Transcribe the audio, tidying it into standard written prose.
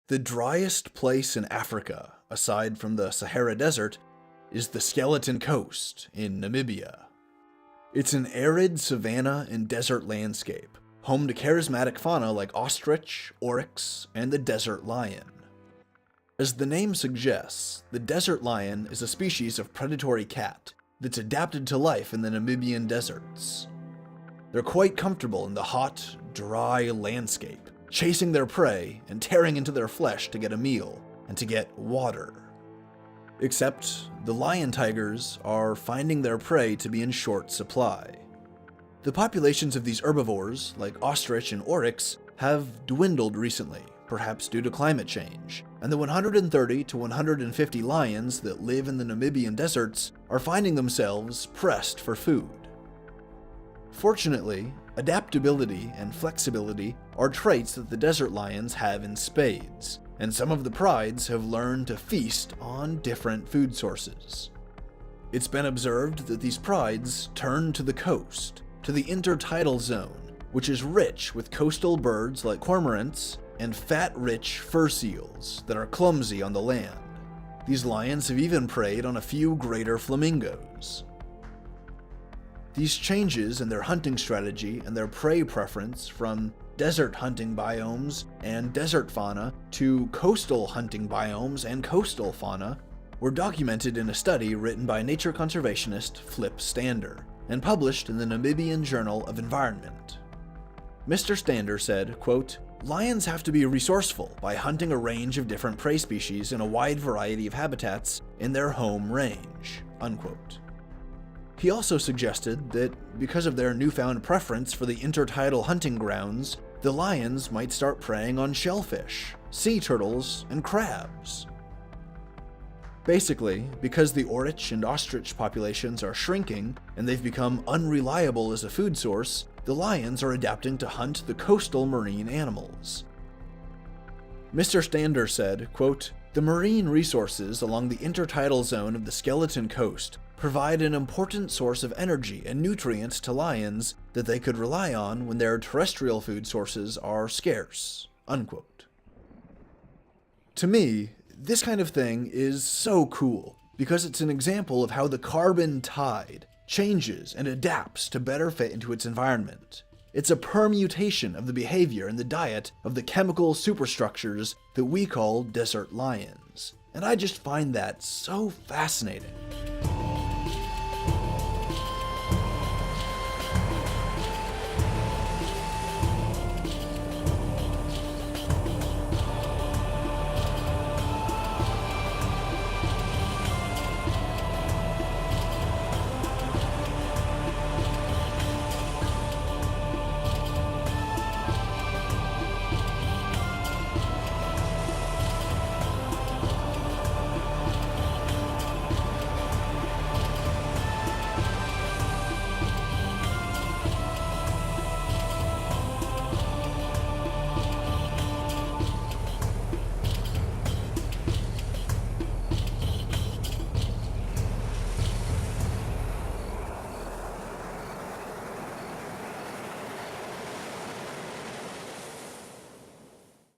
The driest place in Africa, aside from the Sahara Desert, is the Skeleton Coast in Namibia. It's an arid savanna and desert landscape, home to charismatic fauna like ostrich, oryx, and the desert lion. As the name suggests, the desert lion is a species of predatory cat that's adapted to life in the Namibian deserts. They're quite comfortable in the hot, dry landscape, chasing their prey and tearing into their flesh to get a meal and to get water. Except the lion tigers are finding their prey to be in short supply. The populations of these herbivores, like ostrich and oryx, have dwindled recently, perhaps due to climate change, and the 130 to 150 lions that live in the Namibian deserts are finding themselves pressed for food. Fortunately, adaptability and flexibility are traits that the desert lions have in spades, and some of the prides have learned to feast on different food sources. It's been observed that these prides turn to the coast, to the intertidal zone, which is rich with coastal birds like cormorants and fat-rich fur seals that are clumsy on the land. These lions have even preyed on a few greater flamingos. These changes in their hunting strategy and their prey preference from desert hunting biomes and desert fauna to coastal hunting biomes and coastal fauna were documented in a study written by nature conservationist Flip Stander and published in the Namibian Journal of Environment. Mr. Stander said, quote, "Lions have to be resourceful by hunting a range of different prey species in a wide variety of habitats in their home range," unquote. He also suggested that because of their newfound preference for the intertidal hunting grounds, the lions might start preying on shellfish, sea turtles, and crabs. Basically, because the oryx and ostrich populations are shrinking and they've become unreliable as a food source, the lions are adapting to hunt the coastal marine animals. Mr. Stander said, quote, "The marine resources along the intertidal zone of the Skeleton Coast provide an important source of energy and nutrients to lions that they could rely on when their terrestrial food sources are scarce," unquote. To me, this kind of thing is so cool because it's an example of how the carbon tide changes and adapts to better fit into its environment. It's a permutation of the behavior and the diet of the chemical superstructures that we call desert lions, and I just find that so fascinating.